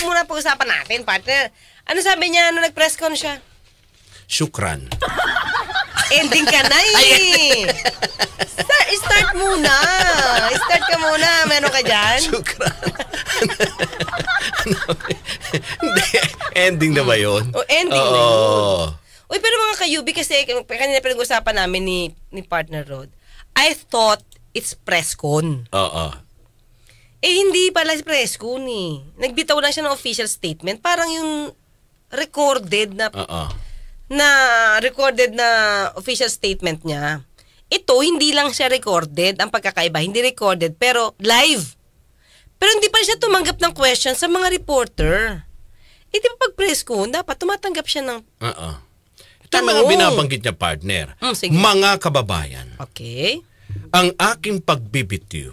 muna pag-usapan natin, partner. Ano sabi niya nung nag-press con siya? Shukran. Ending ka na eh. Start muna. Start ka muna. Meron ka dyan? Shukran. Ending na ba yun? Ending na yun. Uy, pero mga kayubi, kasi kanina pinag-usapan namin ni Partner Rod, I thought it's press con. Hindi pala press con eh. Nagbitaw lang siya ng official statement. Parang yung recorded na recorded na official statement niya. Ito, hindi lang siya recorded. Ang pagkakaiba, hindi recorded, pero live. Pero hindi pa siya tumanggap ng questions sa mga reporter. Di ba pag press con, dapat tumatanggap siya ng Ito mga binabanggit niya, partner. Mga kababayan. Okay. Ang aking pagbibitiw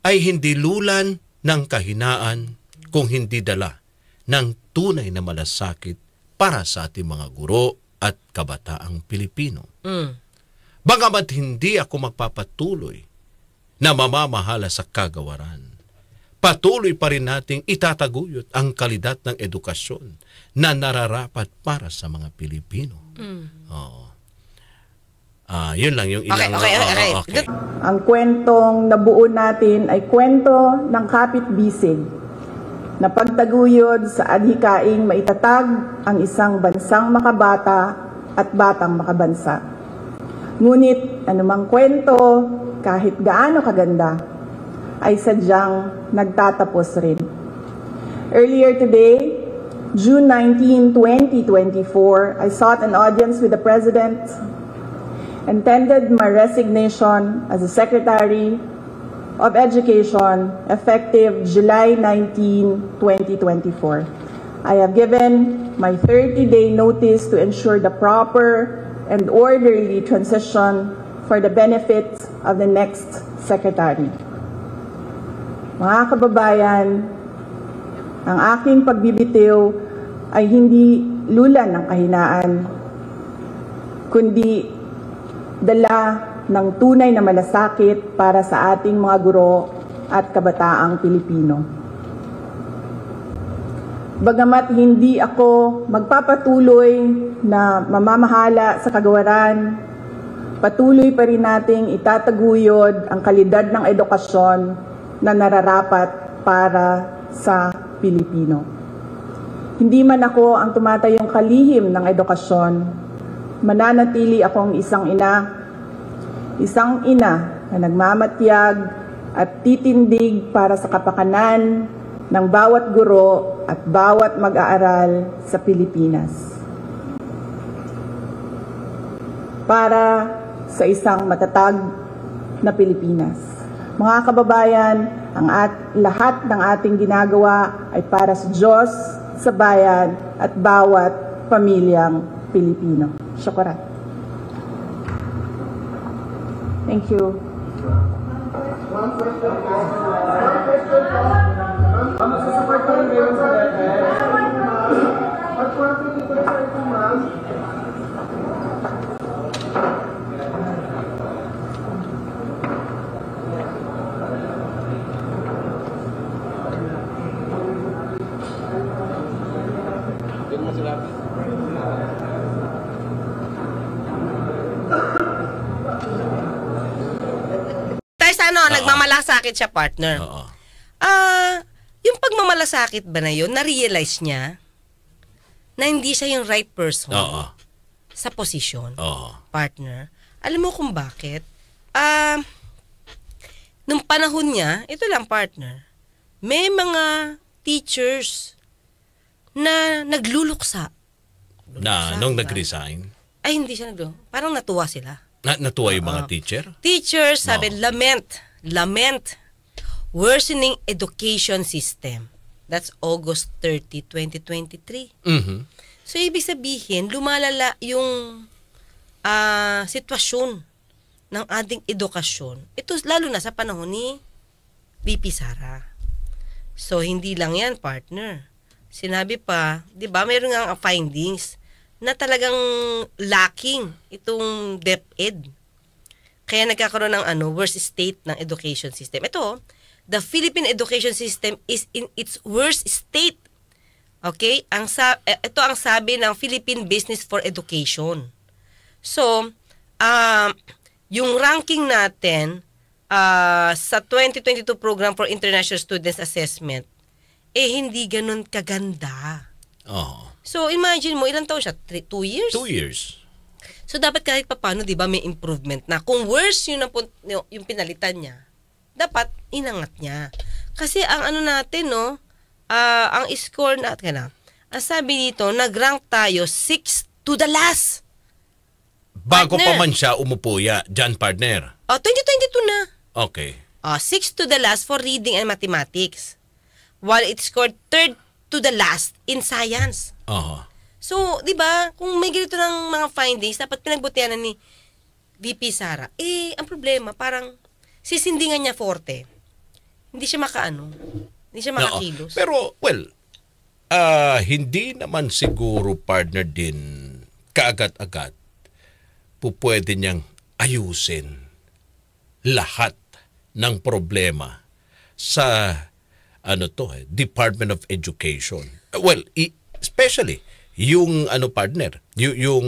ay hindi lulan ng kahinaan kung hindi dala ng tunay na malasakit para sa ating mga guro at kabataang Pilipino. Bagamat hindi ako magpapatuloy na mamamahala sa kagawaran, patuloy pa rin nating itataguyod ang kalidad ng edukasyon na nararapat para sa mga Pilipino. Yun lang yung ilang... Okay. Ang kwentong nabuo natin ay kwento ng kapit-bisig na pagtaguyod sa adhikaing maitatag ang isang bansang makabata at batang makabansa. Ngunit anumang kwento, kahit gaano kaganda, ay sadyang nagtatapos rin. Earlier today, June 19, 2024, I sought an audience with the President and tendered my resignation as the Secretary of Education effective July 19, 2024. I have given my 30-day notice to ensure the proper and orderly transition for the benefit of the next Secretary. Mga kababayan, ang aking pagbibitiw ay hindi lulan ng kahinaan, kundi dala ng tunay na malasakit para sa ating mga guro at kabataang Pilipino. Bagamat hindi ako magpapatuloy na mamamahala sa kagawaran, patuloy pa rin nating itataguyod ang kalidad ng edukasyon na nararapat para sa Pilipino. Hindi man ako ang tumatayong kalihim ng edukasyon, mananatili akong isang ina na nagmamatyag at titindig para sa kapakanan ng bawat guro at bawat mag-aaral sa Pilipinas. Para sa isang matatag na Pilipinas. Mga kababayan, lahat ng ating ginagawa ay para sa Diyos, sa bayan at bawat pamilyang Pilipino. Syukuran. Thank you. Nagmamalasakit siya, partner. Yung pagmamalasakit ba na yun, na-realize niya na hindi siya yung right person sa posisyon, partner. Alam mo kung bakit? Nung panahon niya, ito lang, partner, may mga teachers na nagluluksa. Nung nag-resign? Ay, hindi siya parang natuwa sila. Natuwa yung mga teacher? Teachers, sabi, lament, worsening education system. That's August 30, 2023. So, ibig sabihin, lumalala yung sitwasyon ng ating edukasyon. Ito lalo na sa panahon ni VP Sara. So, hindi lang yan, partner. Sinabi pa, di ba, mayroon nga findings na talagang lacking itong DepEd. Kaya nagkakaroon ng worst state ng education system. Ito, the Philippine education system is in its worst state. Okay? Ito ang sabi ng Philippine Business for Education. So, yung ranking natin sa 2022 Program for International Students Assessment, hindi ganun kaganda. Oh. So, imagine mo, ilang taon siya? 2 years? 2 years. So, dapat kahit paano, di ba, may improvement na. Kung worse yung pinalitan niya, dapat inangat niya. Kasi ang ano natin, no, ang score natin, ang sabi dito, nag-rank tayo 6 to the last. Bago Partner. pa man siya umupo dyan, partner. 2022 na. Okay. 6 to the last for reading and mathematics. While it scored 3rd to the last in science. So, di ba, kung may ganito ng mga findings, dapat pinagbutihan na ni VP Sara. Ang problema, parang sisindingan niya forte. Hindi siya hindi siya makakilos. Pero, well, hindi naman siguro, partner, din kaagad-agad pwede niyang ayusin lahat ng problema sa Department of Education. Well, especially yung partner, yung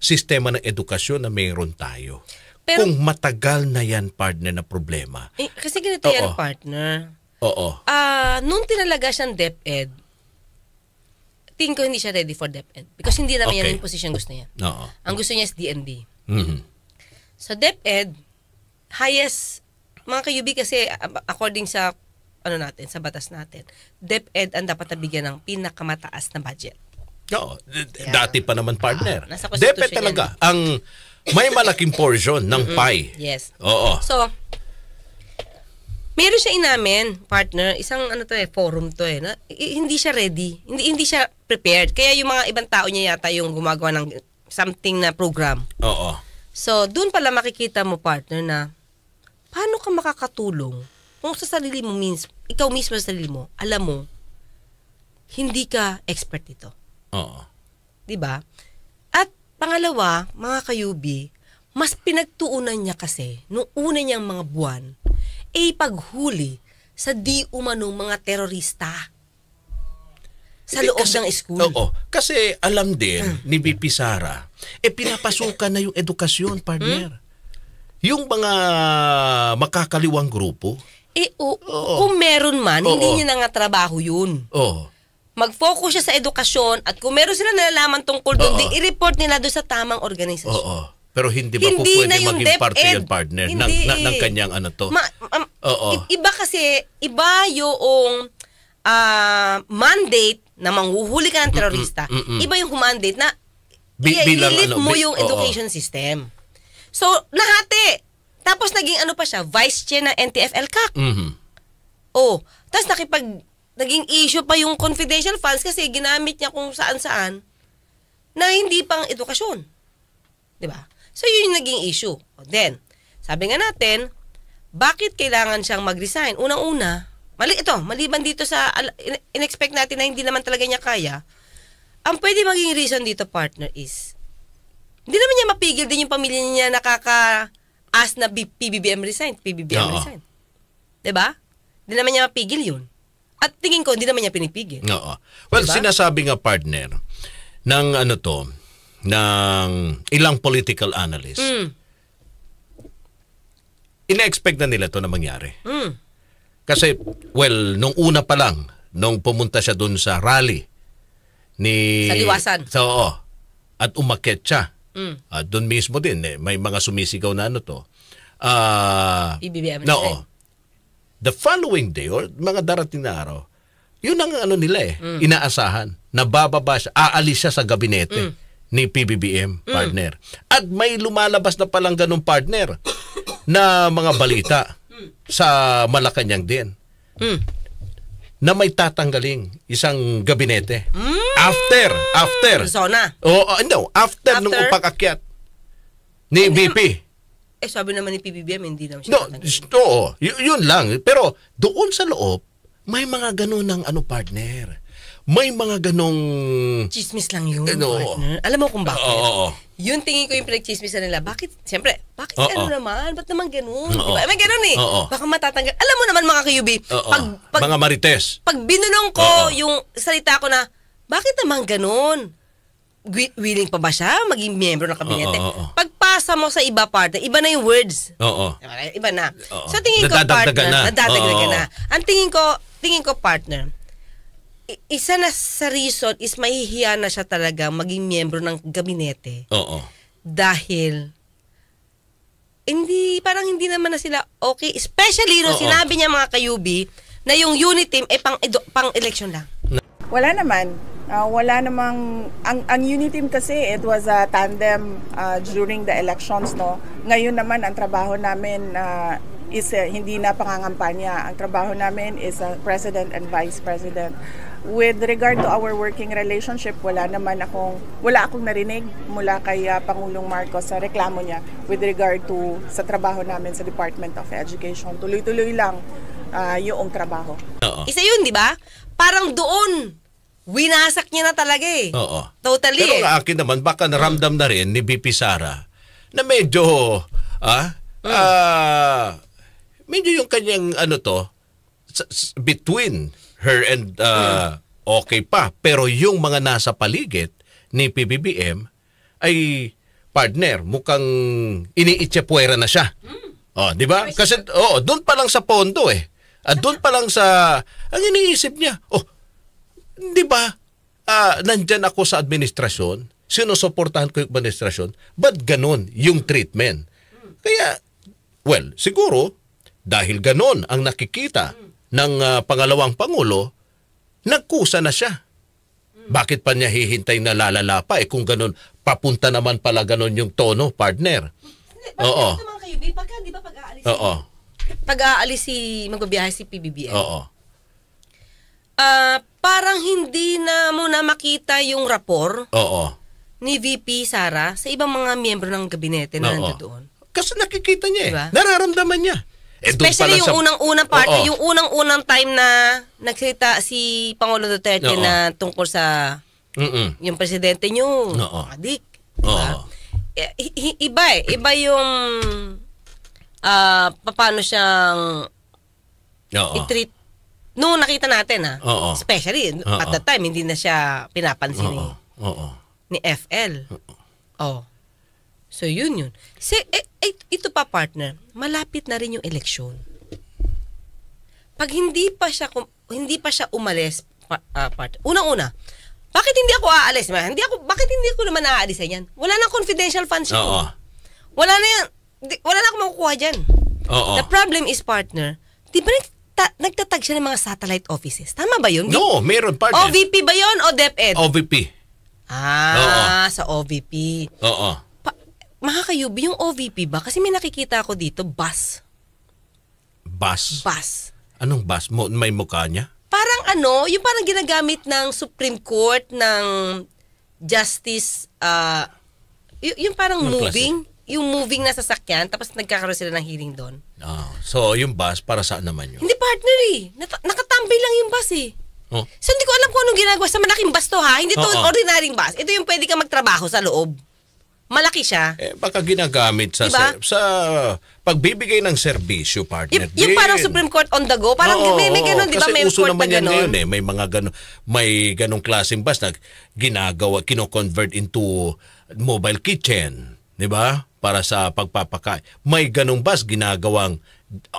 sistema ng edukasyon na mayroon tayo. Pero, kung matagal na yan, partner, na problema. Kasi ganito yan, partner. Oo. Nung tinalaga siyang DepEd, tingin ko hindi siya ready for DepEd. Because hindi naman yan yung position gusto niya. Oo. Ang gusto niya is DND. Mm-hmm. So, DepEd, highest, mga kayubi kasi, according sa, sa batas natin, DepEd ang dapat nabigyan ng pinakamataas na budget. Oo. Dati pa naman, partner. Nasa DepEd talaga. Ang may malaking portion ng pie. Yes. Oo. So, meron siya inamin, partner, isang forum to na hindi siya ready. Hindi siya prepared. Kaya yung mga ibang tao niya yata yung gumagawa ng something na program. Oo. So, doon pala makikita mo, partner, na paano ka makakatulong kung sa sarili mo means, ikaw mismo sa sarili mo, alam mo, hindi ka expert dito. Oo. Diba? At pangalawa, mga kayubi, mas pinagtuunan niya kasi nung una niyang mga buwan paghuli sa di umanong mga terorista sa loob ng school. Oo. Kasi alam din ni VP Sara, pinapasukan na yung edukasyon, partner. Yung mga makakaliwang grupo. Kung meron man, hindi niya na nga trabaho yun. Oo. Mag-focus siya sa edukasyon at kung meron sila nalalaman tungkol doon, i-report nila doon sa tamang organisasyon. Oo. Pero hindi ba po pwede maging parte yung partner ng kanyang Iba kasi, iba yung mandate na manghuhuli ka ng terorista. Iba yung mandate na i-lift mo yung education system. So, nahati. Tapos naging pa siya, vice chair ng NTF-ELCAC. Tapos naging issue pa yung confidential funds kasi ginamit niya kung saan-saan na hindi pang edukasyon. Diba? So, yun yung naging issue. Then, sabi nga natin, bakit kailangan siyang mag-resign? Unang-una, maliban dito sa, in-expect natin na hindi naman talaga niya kaya, ang pwede maging reason dito, partner, is, hindi naman niya mapigil din yung pamilya niya nakaka-ask na PBBM resign. Resign. Diba? Hindi naman niya mapigil yun. At tingin ko, hindi naman niya pinipigil. Oo. Well, diba? Sinasabi nga, partner, ng ng ilang political analysts, ina-expect na nila ito na mangyari. Kasi, well, nung una pa lang, nung pumunta siya dun sa rally ni... Sa Liwasan. At umakyat siya. Dun mismo din, may mga sumisigaw na PBBM. The following day, or mga darating na araw, yun ang nila inaasahan. Nabababa siya, aalis siya sa gabinete ni PBBM, partner. At may lumalabas na palang ganung partner na mga balita sa Malacanang din. Na may tatanggaling isang gabinete. After. Zona. After nung upakakyat ni VP. Sabi naman ni PBBM, hindi naman siya tatanggalin. Yun lang. Pero doon sa loob, may mga ganun ng partner. May mga ganong... Chismis lang yun, Ano? partner. Alam mo kung bakit? Oo. Yun tingin ko yung pinag-chismis na nila. Bakit? Siyempre, bakit Oo. ano naman? Ba't naman ganun? Oo. Diba? May ganun eh. Oo. Baka matatanggal. Alam mo naman mga kayubi, Oo. Mga marites. pag binulong ko Oo. yung salita ko na, bakit naman ganun? Willing pa ba siya maging miyembro ng kabinete? Oo. Pagpasa mo sa iba partner, iba na yung words. Oo. Iba na. Oo. So tingin ko Nadadagdagan partner, na. nadadagdagan Oo. na. Ang tingin ko partner, isa na sa reason is mahihiya na siya talaga maging miyembro ng gabinete. Oo. Dahil parang hindi naman na sila okay. Especially nung Oo. sinabi niya mga kayubi na yung unit team ay pang-election lang. Wala naman. Wala namang, ang Uniteam kasi, it was a tandem during the elections, no? Ngayon naman, ang trabaho namin is hindi na pangangampanya. Ang trabaho namin is President and Vice President. With regard to our working relationship, wala akong narinig mula kay Pangulong Marcos sa reklamo niya with regard to sa trabaho namin sa Department of Education. Tuloy-tuloy lang yung trabaho. Oo. Isa yun, di ba? Parang doon, winasak niya na talaga eh. Oo. Totally Pero eh. ang akin naman, baka naramdam na rin ni BP Sara na medyo, medyo yung kanyang between her and okay pa. Pero yung mga nasa paligid ni PBBM ay partner, mukhang iniitsapuera na siya. Di ba? Kasi doon pa lang sa pondo eh. At doon pa lang sa ang iniisip niya. Di ba? Nandyan ako sa administrasyon, sinusuportahan ko yung administrasyon, ba't ganun yung treatment? Kaya, well, siguro, dahil ganun ang nakikita ng pangalawang Pangulo, nagkusa na siya. Bakit pa niya hihintay na lalala pa? Kung ganun, papunta naman pala ganun yung tono, partner. Oo. Pag-aalis magbabiyahe si PBBM. Oo. Parang hindi na muna makita yung rapor Oo. ni VP Sara sa ibang mga miyembro ng gabinete na nandoon. Kasi nakikita niya Diba? Nararamdaman niya. Especially yung unang-unang part, Oo. yung unang-unang time na nagsalita si Pangulo Duterte Oo. na tungkol sa yung presidente niyo, Oo. adik. Diba? Oo. Iba yung paano siyang Oo. i-treat noong nakita natin Oo. especially Oo. at that time hindi na siya pinapansin Oo. ni FL. So yun. Ito pa partner, malapit na rin yung eleksyon. Pag hindi pa siya umalis, partner. Unang-una, bakit hindi ako aalis? Bakit hindi ako naman aalisan yan? Wala nang confidential funds yun. Oo. Wala na akong makukuha dyan. Oo. The problem is, partner, di ba nagtatag siya ng mga satellite offices? Tama ba yun? No, meron partner. OVP ba yun o DepEd? OVP. Sa OVP. Oo. Mga kayubi, yung OVP ba? Kasi may nakikita ako dito, bus. Bus. Bus. Anong bus? May mukha niya? Parang yung parang ginagamit ng Supreme Court, ng Justice, yung parang Anong moving, yung moving na sasakyan, tapos nagkakaroon sila ng hearing doon. So, yung bus, para saan naman yun? Hindi partner nakatambay lang yung bus eh. Oh. So hindi ko alam kung anong ginagawa sa malaking bus to ha. Hindi to Oo. ordinaryong bus. Ito yung pwede ka magtrabaho sa loob. Malaki siya. Baka ginagamit sa Diba? sa pagbibigay ng serbisyo, partner. Yung parang Supreme Court on the go, parang may ganun, di ba? May Kasi uso court naman na yan ganun. ngayon may ganong klaseng bus na kino-convert into mobile kitchen, di ba? Para sa pagpapakain. May ganong bus ginagawang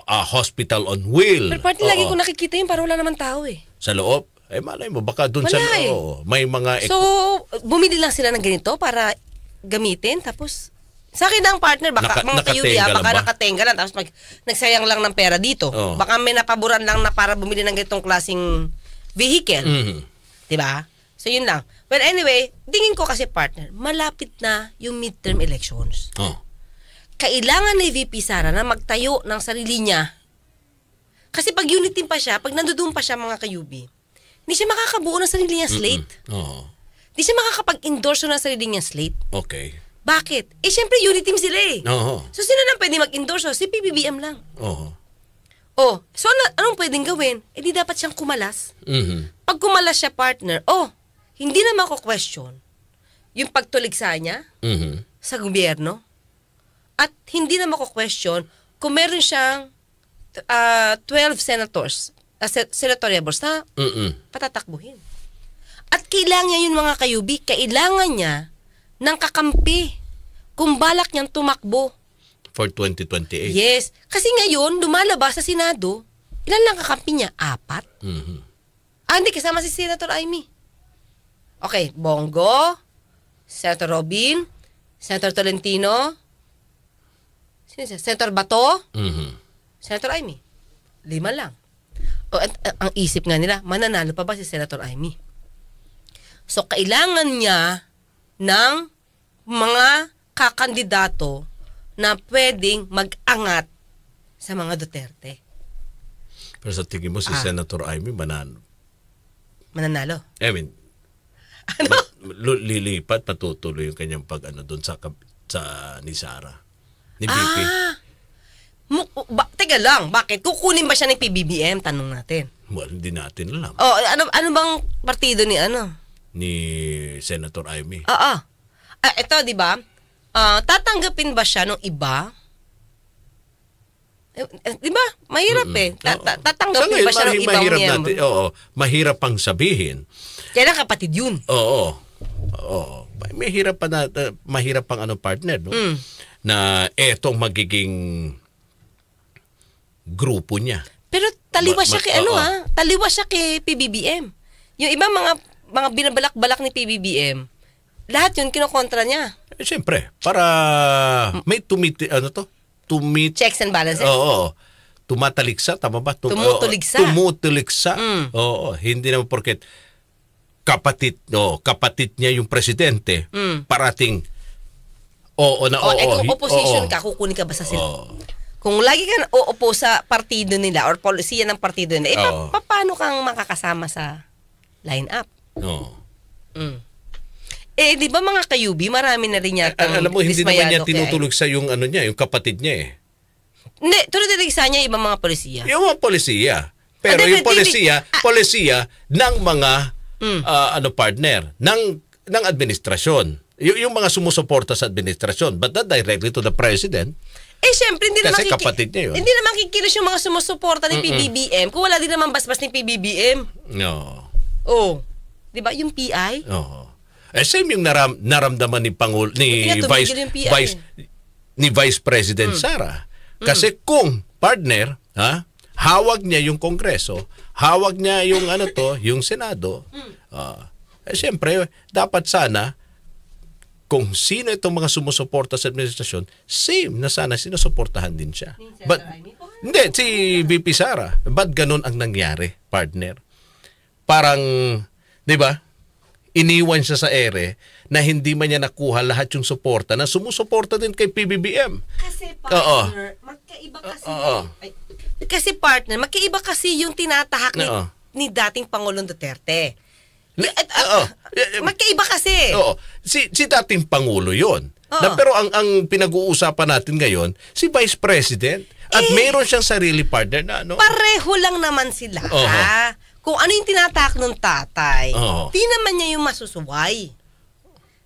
hospital on wheel. Pero parang lagi ko nakikita yun, parang wala naman tao eh. Sa loob. Malay mo, baka dun Wala sa... eh. may mga... So, bumili lang sila ng ganito para gamitin, tapos sa akin ang partner, baka mga kayubi nakatenga lang baka ba? nakatenga lang, tapos nagsayang lang ng pera dito. Oo. Baka may napaboran lang na para bumili ng ganitong klaseng vehicle. Diba? So, yun lang. Well, anyway, tingin ko kasi partner, malapit na yung midterm elections. Kailangan ni VP Sara na magtayo ng sarili niya. Kasi pag unit team pa siya, pag nandoon pa siya mga kayubi, hindi siya makakabuo ng sarili niyang slate. Hindi siya makakapag-endorse ng sarili niyang slate. Okay. Bakit? Siyempre unit team sila eh. Oo. So, sino nang pwede mag-endorse? Si PBBM lang. Oo. So anong pwedeng gawin? Di dapat siyang kumalas. Mhm. Pag kumalas siya, partner, hindi na mako-question yung pagtuligsa niya Mhm. sa gobyerno. At hindi na mako-question kung meron siyang 12 senators, senatorial boards na patatakbuhin. At kailangan niya yun, mga kayubi, kailangan niya ng kakampi kung balak niyang tumakbo. For 2028. Yes. Kasi ngayon, lumalabas sa Senado, ilan lang kakampi niya? 4? Mhm. Hindi, kasama si Senator Amy. Okay, Bongo, Senator Robin, Senator Tolentino, Senator Bato, Mhm. Senator Amy. 5 lang. Ang isip nga nila, mananalo pa ba si Senator Amy? So, kailangan niya ng mga kakandidato na pwedeng mag-angat sa mga Duterte. Pero sa tingin mo si Senator Amy mananalo? I mean, lilipat, patutuloy yung kanyang pag-ano doon sa ni Sara, ni BP. Teka lang, bakit? Kukunin ba siya ng PBBM? Tanong natin. Well, hindi natin alam. Ano bang partido ni Ni Senator Amy. Ito, di ba? Tatanggapin ba siya ng iba? Di ba? Mahirap tatanggapin ba siya ng ibang miyembro? Mahirap pang sabihin. Kaya kapatid yun. Oo. Mahirap pang partner, no? Na etong magiging grupo niya. Pero taliwas siya kay taliwas siya kay PBBM. Yung ibang mga binabalak-balak ni PBBM, lahat yun kinokontra niya. Siyempre, para may checks and balances. Oo. Tumataliksa, tama ba? Tumutuligsa. Oo, hindi naman porket kapatid niya yung presidente, parating kung opposition ka, kukunin ka ba sa sila? Kung lagi ka uupo sa partido nila or polisiya ng partido nila, paano kang makakasama sa line-up? Di ba mga kayubi, marami na rin yata alam mo, hindi naman niya tinutulog sa yung yung kapatid niya eh. Hindi, tulad sa niya ibang mga polisiya. Yung mga polisiya. Pero yung polisiya ng mga partner ng administrasyon. Yung mga sumusuporta sa administrasyon, but not directly to the president. Siyempre, hindi kasi kapatid niya yun. Hindi naman kikilos yung mga sumusuporta ni PBBM kung wala din naman basbas ni PBBM. No. Di ba? Yung PI? Same yung naramdaman ni Vice President Sara. Kasi kung partner, hawag niya yung Kongreso, hawag niya yung yung Senado. Siyempre, dapat sana kung sino itong mga sumusuporta sa administrasyon, same na sana sinusuportahan din siya. But hindi, si VP Sara. Ba't ganun ang nangyari, partner? Parang, di ba? Iniwan siya sa ere na hindi man niya nakuha lahat yung suporta na sumusuporta din kay PBBM. Kasi partner, magkaiba kasi. Kasi partner, magkaiba kasi yung tinatahak ni dating Pangulong Duterte. Magkaiba kasi. Si dating Pangulo yun. Pero ang pinag-uusapan natin ngayon, si Vice President. At mayroon siyang sarili partner na pareho lang naman sila. Kung ano yung tinatahak ng tatay, di naman niya yung masusuway.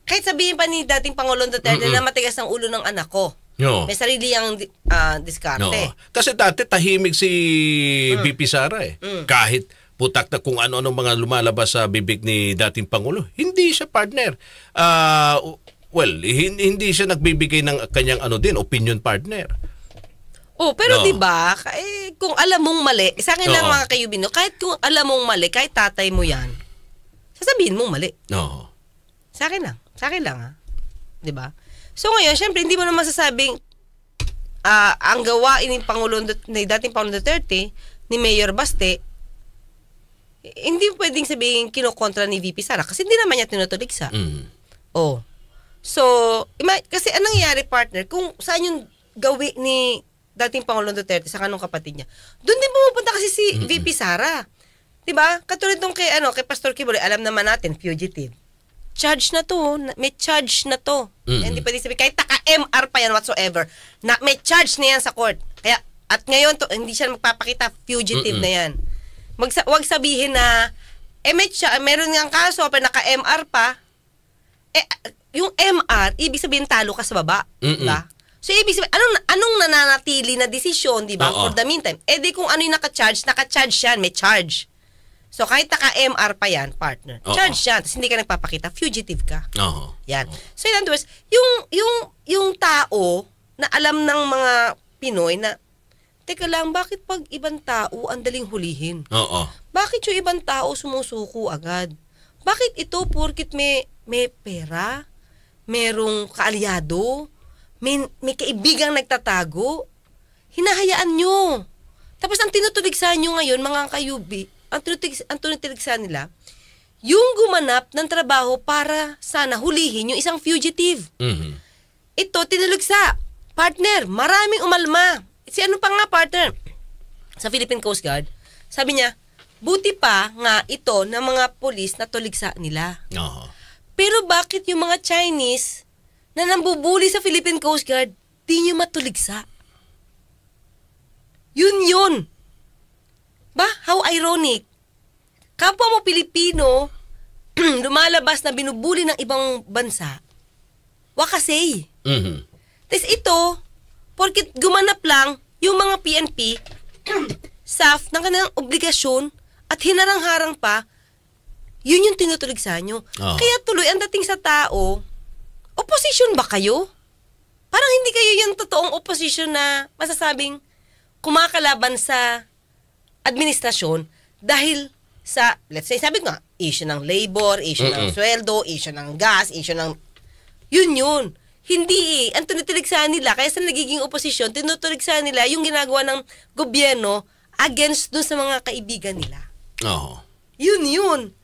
Kahit sabihin pa ni dating Pangulong Duterte na matigas ang ulo ng anak ko. May sarili ang diskarte. Kasi dati tahimik si VP Sara eh. Kahit putak na kung ano-ano mga lumalabas sa bibig ni dating Pangulo, hindi siya partner. Hindi siya nagbibigay ng kanyang opinion partner. Pero di ba, kung alam mong mali, sa akin lang mga kayubino, kahit kung alam mong mali, kahit tatay mo yan, sasabihin mong mali. Sa akin lang di ba? So ngayon, syempre, hindi mo naman sasabing ang gawain ni dating Pangulong Duterte, ni Mayor Baste, hindi pwedeng sabihin kinokontra ni VP Sara kasi hindi naman niya tinutuligsa. So, kasi anong nangyari, partner, kung saan yung gawi ni dating Pangulong Duterte sa kanong kapatid niya, doon din pumupunta kasi si VP Sara. Diba? Katulad nung kay Pastor Kibuloy, alam naman natin, fugitive. Charge na to. May charge na to. Hindi pwedeng sabihin, kahit taka-MR pa yan whatsoever, na may charge na yan sa court. Kaya, At ngayon, hindi siya magpapakita, fugitive na yan. Wag sabihin na, meron nga kaso, pero naka-MR pa. Yung MR, ibig sabihin talo ka sa baba. Diba? So, ibig sabihin, anong nananatili na desisyon, diba? For the meantime. Di kung ano yung naka-charge yan, may charge. So, kahit naka-MR pa yan, partner, charge yan. Tapos hindi ka nagpapakita, fugitive ka. Yan. So, in other words, yung tao na alam ng mga Pinoy na, teka lang, bakit pag ibang tao ang daling hulihin? Bakit yung ibang tao sumusuko agad? Bakit ito porkit may pera, merong kaalyado, may kaibigang nagtatago, hinahayaan nyo. Tapos ang tinutuligsan nyo ngayon, mga kayubi, ang tinutuligsan nila, yung gumanap ng trabaho para sana hulihin yung isang fugitive. Ito, tinuligsa. Partner, maraming umalma. Si ano pa nga, partner? Sa Philippine Coast Guard, sabi niya, buti pa nga ito ng mga polis na tuligsa nila. Pero bakit yung mga Chinese na nambubuli sa Philippine Coast Guard, di nyo matuligsa? Yun. Ba? How ironic. Kapwa mo Pilipino, lumalabas na binubuli ng ibang bansa, wakasay. Tapos ito, porkit gumanap lang yung mga PNP, SAF ng kanilang obligasyon at hinarang-harang pa, yun yung tinutuligsa nyo. Kaya tuloy, ang dating sa tao, opposition ba kayo? Parang hindi kayo yung totoong opposition na masasabing kumakalaban sa administrasyon dahil sa, let's say, sabi ko nga, issue ng labor, issue ng sweldo, issue ng gas, issue ng... Yun. Hindi Ang tinutuligsa nila, kaya sa nagiging oposisyon, tinutuligsa nila yung ginagawa ng gobyerno against dun sa mga kaibigan nila. Yun.